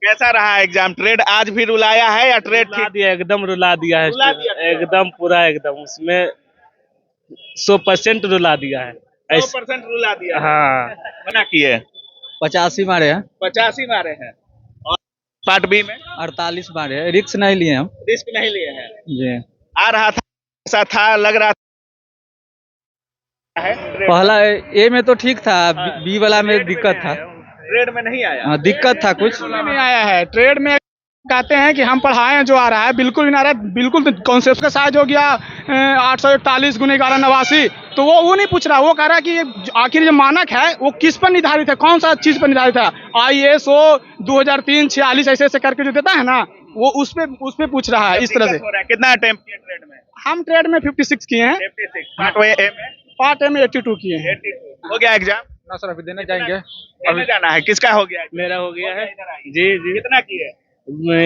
कैसा रहा exam? Trade आज भी रुलाया है या ट्रेड रुला दिया, एकदम रुला दिया है। रुला दिया ट्रेड। एकदम पूरा एकदम उसमें 100% रुला दिया है। 100% रुला दिया? हाँ, मना किए? 85 मारे हैं। 85 मारे हैं। और पार्ट बी में 48 मारे हैं। रिक्स नहीं लिए हम। रिस्क नहीं लिए हैं। जी। आ रहा था, ऐसा था, लग रहा है ट्रेड। पहला ए में तो ठीक था, बी वाला में दिक्कत था। ट्रेड में नहीं आया? दिक्कत था कुछ। नहीं आया है। ट्रेड में कहते हैं कि हम पढ़ाएं, जो आ रहा है बिल्कुल भी नहीं आ रहा है। बिल्कुल कॉन्सेप्ट का साइज हो गया 841 गुने 1189, तो वो नहीं पूछ रहा। वो कह रहा है कि ये आखिर जो मानक है वो किस पर निर्धारित है, कौन सा चीज पर निर्धारित है। ISO 2003-46 ऐसे ऐसे करके जो देता है ना, वो उस पे पूछ रहा है इस तरह से। कितना अटेम्प्ट किए ट्रेड में? हम ट्रेड में 56 किए हैं। 56। पार्ट पार्ट ए में 82 किए हैं। 82 हो गया एग्जाम? ना सर, अभी देने जाएंगे। देने जाना है। किसका हो गया? मेरा हो गया है। जी जी। कितना किए?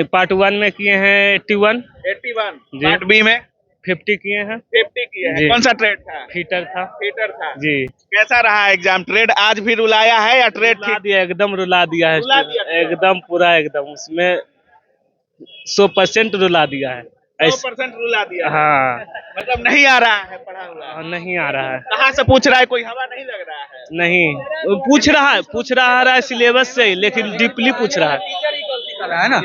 पार्ट 1 में किए हैं 81। 81। जी। पार्ट बी में 50 किए हैं। 50 किए हैं। जी। कौन सा ट्रेड था? फीटर था। फीटर था। जी। कैसा रहा एग्जाम? ट्रेड आज भी रुलाया है या ट्रेड रुला दिया, एकदम रुला दिया है। रुला दिया ट्रेड। एकदम पूरा एकदम उसमें 100% रुला दिया है। 100% रुला दिया? हाँ, मतलब नहीं आ रहा है पढ़ा हुआ? नहीं आ रहा है। कहाँ से पूछ रहा है? कोई हवा नहीं लग रहा है? नहीं, पूछ रहा है सिलेबस से, लेकिन डीपली पूछ रहा है। है ना,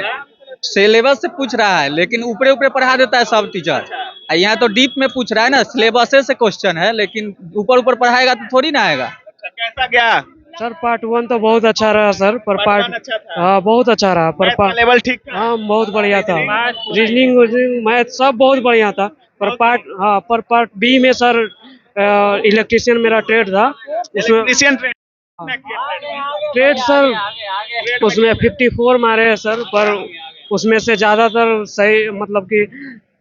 सिलेबस से पूछ रहा है, लेकिन ऊपरे ऊपरे पढ़ा देता है सब टीचर। यहाँ तो डीप में पूछ रहा है ना, सिलेबस से क्वेश्चन है, लेकिन ऊपर ऊपर पढ़ाएगा तो थोड़ी ना आएगा। अच्छा, कैसा गया? सर पार्ट 1 तो बहुत अच्छा रहा सर, पर Part पार्ट 1 अच्छा था? हाँ बहुत अच्छा रहा। पर मैथ का लेवल ठीक था? हाँ बहुत बढ़िया था। रीजनिंग मैथ सब बहुत बढ़िया था। पर पार्ट बी में सर इलेक्ट्रिशियन मेरा ट्रेड था, उसमें इलेक्ट्रीशियन ट्रेड। ट्रेड सर उसमें 54 मारे हैं सर, पर उसमें से ज्यादातर सही मतलब कि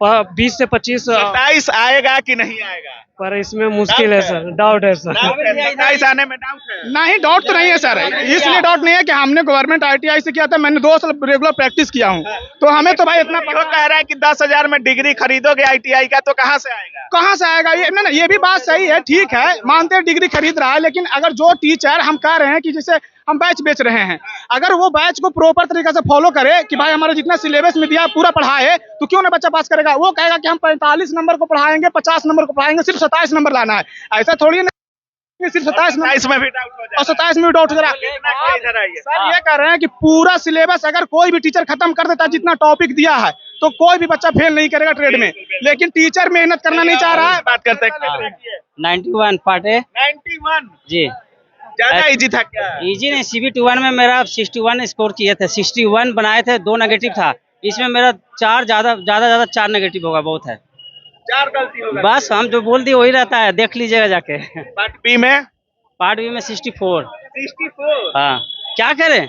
20 से 25 27 आएगा कि नहीं आएगा? पर इसमें मुश्किल है सर, डाउट है सर। 27 आने में डाउट है? नहीं, डाउट तो नहीं है सर। इसलिए डाउट नहीं है कि हमने गवर्नमेंट ITI से किया था, मैंने 2 साल रेगुलर प्रैक्टिस किया हूँ, तो हमें तो भाई इतना वो कह रहा है कि 10,000 में डिग्री खरीदोगे ITI का, तो कहाँ से आएगा? कहाँ से आएगा ये? ना ये भी बात सही है, ठीक है, मानते हैं डिग्री खरीद रहा है, लेकिन अगर जो टीचर हम कह रहे हैं कि जैसे हम बैच बेच रहे हैं, अगर वो बैच को प्रॉपर तरीके से फॉलो करे कि भाई हमारा जितना सिलेबस में दिया पूरा पढ़ाए, तो क्यों ना बच्चा पास करेगा। वो कहेगा कि हम 45 नंबर को पढ़ाएंगे, 50 नंबर को पढ़ाएंगे, सिर्फ 27 नंबर लाना है। ऐसा थोड़ी नहीं, सिर्फ 27 में भी डाउट हो और 27 में भी डाउट हो रहा है। सर ये कह रहे हैं कि पूरा सिलेबस अगर कोई भी टीचर खत्म कर देता जितना टॉपिक दिया है, तो कोई भी बच्चा फेल नहीं करेगा ट्रेड में, लेकिन टीचर मेहनत करना नहीं चाह रहा है। बात करते हैं। 91 पार्ट ए 91 जी। ज्यादा इजी था क्या? इजी नहीं, CBT1 में मेरा 61 स्कोर किए थे, 61 बनाए थे, 2 नेगेटिव था। इसमें मेरा 4 ज्यादा 4 नेगेटिव होगा, बहुत है। 4 गलती हो गई। बस हम जो बोल दिए वही रहता है, देख लीजिएगा जाके। पार्ट बी में? पार्ट बी में 64। 64? हाँ, क्या करें,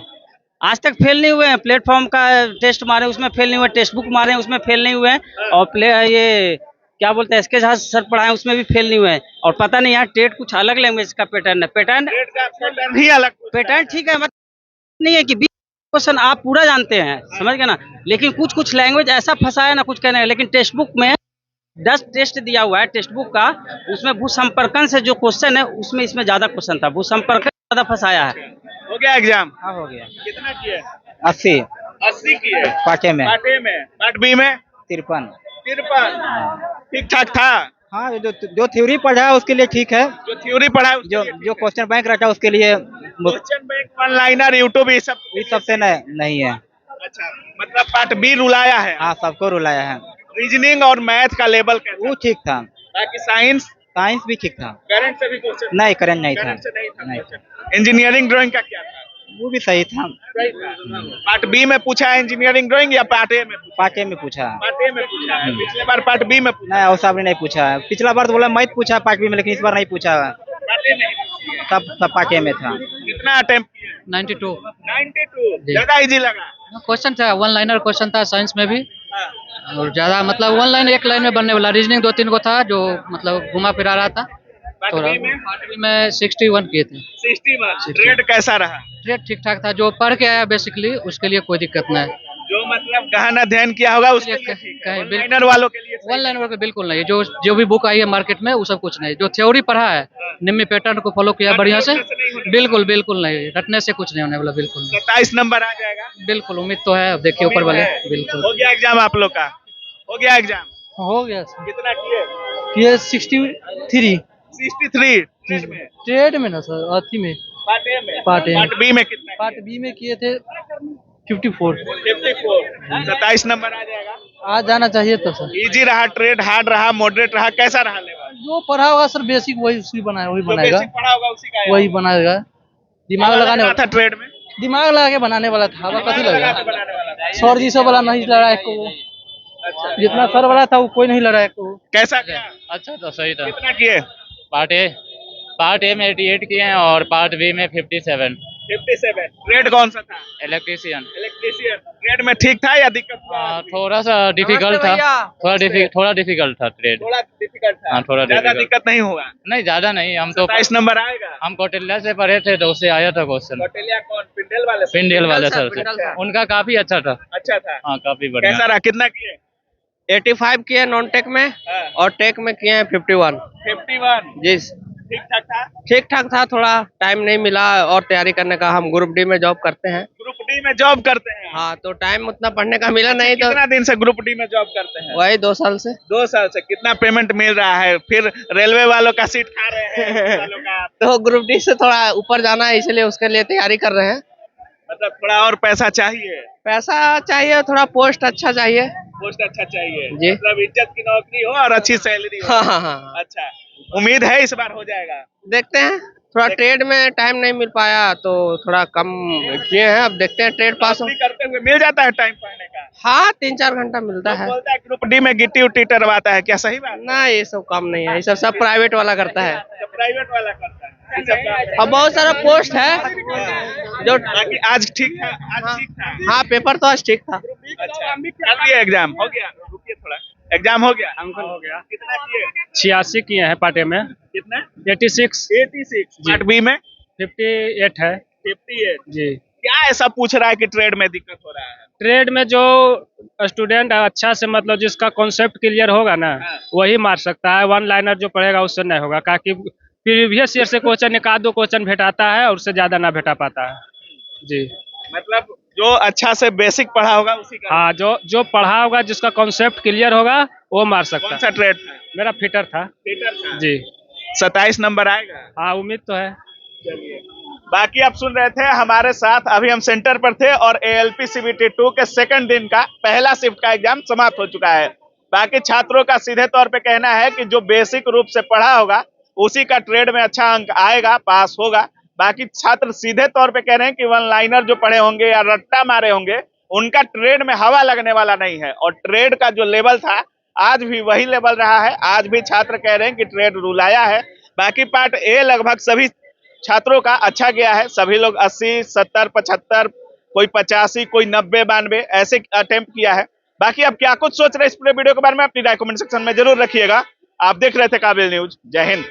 आज तक फेल नहीं हुए हैं। प्लेटफॉर्म का टेस्ट मारे उसमें फेल नहीं हुए, टेक्स्ट बुक मारे उसमें फेल नहीं हुए हैं, और ये क्या बोलते हैं SK झा सर पढ़ाए उसमें भी फेल नहीं हुए हैं। और पता नहीं यार टेट कुछ अलग लैंग्वेज का पैटर्न है। पैटर्न ही अलग। पैटर्न ठीक है, मतलब नहीं है कि 20 क्वेश्चन आप पूरा जानते हैं, समझ गए ना, लेकिन कुछ लैंग्वेज ऐसा फंसाया ना, कुछ कहने। लेकिन टेक्स्ट बुक में 10 टेस्ट दिया हुआ है टेक्स्ट बुक का, उसमें भूसंपर्कन से जो क्वेश्चन है उसमें इसमें ज्यादा क्वेश्चन था, भूसंपर्कन ज्यादा फंसाया है। हो गया एग्जाम? हाँ हो गया। कितना किए? 80 80 किए? पार्ट ए में। पार्ट ए में? पार्ट बी में? 53। 53। ठीक ठाक था? हाँ, जो थ्योरी पढ़ा है उसके लिए ठीक है। जो थ्योरी पढ़ा है जो क्वेश्चन बैंक रखा है उसके लिए question bank, one liner, YouTube, ये सब से नहीं है। अच्छा, मतलब पार्ट बी रुलाया है? हाँ, सबको रुलाया है। रीजनिंग और मैथ का लेवल कैसा? वो ठीक था। बाकी साइंस भी ठीक था। करंट से भी क्वेश्चन? नहीं, करंट नहीं था। करंट से नहीं था। इंजीनियरिंग ड्राइंग का क्या था? वो भी सही था। पार्ट बी में पूछा है इंजीनियरिंग ड्राइंग या पार्ट ए में? पार्ट ए में पूछा। पार्ट ए में पूछा है। पिछले बार पार्ट बी में पूछा? नहीं, और नहीं पूछा है। पिछला बार तो बोला मैथ पूछा पार्ट बी में, लेकिन इस बार नहीं पूछा। पार्ट ए में सब पार्ट ए में था। कितना अटेम्प्ट किए? 92। 92 ज्यादा इजी लगा? क्वेश्चन था, 1 लाइनर क्वेश्चन था साइंस में भी, हाँ। और ज्यादा मतलब 1 लाइन 1 लाइन में बनने वाला। रीजनिंग 2-3 को था जो मतलब घुमा फिरा रहा था। पार्ट थोड़ा बी में? पार्ट बी में 61 किए थे। 61। ट्रेड कैसा रहा? ट्रेड ठीक ठाक था, जो पढ़ के आया बेसिकली उसके लिए कोई दिक्कत नहीं है। जो मतलब गहन अध्ययन किया होगा उसके लिए ठीक है, ऑनलाइनर वालों के लिए सही वन लाइन वर्क बिल्कुल नहीं, जो भी बुक आई है मार्केट में वो सब कुछ नहीं, जो थ्योरी पढ़ा है निम्न पैटर्न को फॉलो किया बढ़िया से, बिल्कुल बिल्कुल नहीं, रटने से कुछ नहीं होने वाला, बिल्कुल नहीं। 27 नंबर आ जाएगा। बिल्कुल उम्मीद तो है, अब देखिए ऊपर वाले, बिल्कुल हो गया एग्जाम आप लोग का? हो गया एग्जाम? हो गया सर, कितना किए? ये 63 63 ट्रेड में? ट्रेड में ना सर, अथी में पार्ट ए में? Part A. पार्ट बी में कितना? पार्ट बी में किए थे 54। 54। 27 नंबर आ जाएगा। आ जाना चाहिए तो सर, इजी रहा, ट्रेड हार्ड रहा, मॉडरेट रहा, कैसा रहा लेवल? जो पढ़ा होगा सर बेसिक वही उसी बनाए, वही जो बनाएगा, बेसिक पढ़ा होगा उसी का आएगा। वही बनाएगा। दिमाग लगाने था ट्रेड में? दिमाग लगा के बनाने वाला था, अब कथी लगा लगा। के बनाने वाला था। सर जी से वाला नहीं लड़ा एक को, अच्छा, जितना सर वाला था वो कोई नहीं लड़ा एक को। कैसा क्या? अच्छा तो सही था। कितना किए? पार्ट ए में 88 किए हैं और पार्ट बी में 57। 57। ट्रेड कौन सा था? इलेक्ट्रीशियन। इलेक्ट्रीशियन। ट्रेड में ठीक था या दिक्कत हुआ? थोड़ा सा डिफिकल्ट था, थोड़ा डिफिकल्ट था ट्रेड। थोड़ा डिफिकल्ट था। हाँ, थोड़ा ज्यादा difficult। दिक्कत नहीं हुआ? नहीं ज्यादा नहीं, हम तो 27 नंबर आएगा। हम कौटिल्य से पढ़े थे तो उससे आया था क्वेश्चन। कौटिल्य कौन? पिंडल वाले से? पिंडेल वाले सर से, अच्छा। उनका काफी अच्छा था। अच्छा था। हाँ काफी बढ़िया। कैसा रहा? कितना किए? 85 किए नॉन टेक में हाँ। और टेक में किए हैं 51। 51। जी ठीक ठाक था? ठीक ठाक था, थोड़ा टाइम नहीं मिला और तैयारी करने का। हम ग्रुप डी में जॉब करते हैं। ग्रुप डी में जॉब करते हैं? हाँ, तो टाइम उतना पढ़ने का मिला नहीं, तो कितना दिन से ग्रुप डी में जॉब करते हैं? वही 2 साल से। 2 साल से। कितना पेमेंट मिल रहा है? फिर रेलवे वालों का सीट खा रहे हैं वालों का? तो ग्रुप डी से थोड़ा ऊपर जाना है, इसलिए उसके लिए तैयारी कर रहे हैं। मतलब थोड़ा और पैसा चाहिए? पैसा चाहिए, थोड़ा पोस्ट अच्छा चाहिए। पोस्ट अच्छा चाहिए जी। मतलब इज्जत की नौकरी हो और अच्छी सैलरी हो। हाँ हाँ हाँ, अच्छा, उम्मीद है इस बार हो जाएगा? देखते हैं। थोड़ा ट्रेड में टाइम नहीं मिल पाया तो थोड़ा कम किए हैं, अब देखते हैं ट्रेड पास हो। नौकरी करते हुए मिल जाता है टाइम पढ़ने का? हाँ, 3-4 घंटा मिलता है। बोलता है ग्रुप डी में गिट्टी उट्टी टरवाता है, क्या सही बात? ना, ये सब काम नहीं है, ये सब प्राइवेट वाला करता है। प्राइवेट वाला करता है ये सब काम। और बहुत सारा पोस्ट है जो बाकी आज ठीक था? आज ठीक था? हाँ, पेपर तो आज ठीक था। अच्छा, कर दिए एग्जाम? हो गया? रुकिए थोड़ा, एग्जाम हो गया? हो गया। कितना किए? 86 किए हैं पार्ट ए में। कितना? 86। 86। पार्ट बी में? 58 है 58। जी। क्या ऐसा पूछ रहा है कि ट्रेड में दिक्कत हो रहा है? ट्रेड में जो स्टूडेंट अच्छा से मतलब जिसका कॉन्सेप्ट क्लियर होगा ना, हाँ। वही मार सकता है। वन लाइनर जो पढ़ेगा उससे नहीं होगा, क्योंकि प्रीवियस ईयर से क्वेश्चन एक आध 2 क्वेश्चन भेटाता है और उससे ज्यादा ना भेटा पाता है जी। मतलब जो अच्छा से बेसिक पढ़ा होगा उसी का? हाँ, जो पढ़ा होगा, जिसका कॉन्सेप्ट क्लियर होगा वो मार सकता कौन है। सा ट्रेड था? मेरा फिटर था थिएटर था? जी। 27 नंबर आएगा? हाँ, उम्मीद तो है। चलिए, बाकी आप सुन रहे थे हमारे साथ, अभी हम सेंटर पर थे और ALP CBT 2 के सेकंड दिन का पहला शिफ्ट का एग्जाम समाप्त हो चुका है। बाकी छात्रों का सीधे तौर पे कहना है कि जो बेसिक रूप से पढ़ा होगा उसी का ट्रेड में अच्छा अंक आएगा, पास होगा। बाकी छात्र सीधे तौर पे कह रहे हैं कि वन लाइनर जो पढ़े होंगे या रट्टा मारे होंगे उनका ट्रेड में हवा लगने वाला नहीं है। और ट्रेड का जो लेवल था आज भी वही लेवल रहा है। आज भी छात्र कह रहे हैं कि ट्रेड रुलाया है। बाकी पार्ट ए लगभग सभी छात्रों का अच्छा गया है। सभी लोग 80, 70, 75, कोई 85, कोई 90, 92 ऐसे अटेम्प्ट किया है। बाकी अब क्या कुछ सोच रहे हैं इस पूरे वीडियो के बारे में अपनी राय कमेंट सेक्शन में जरूर रखिएगा। आप देख रहे थे काबिल न्यूज। जय हिंद।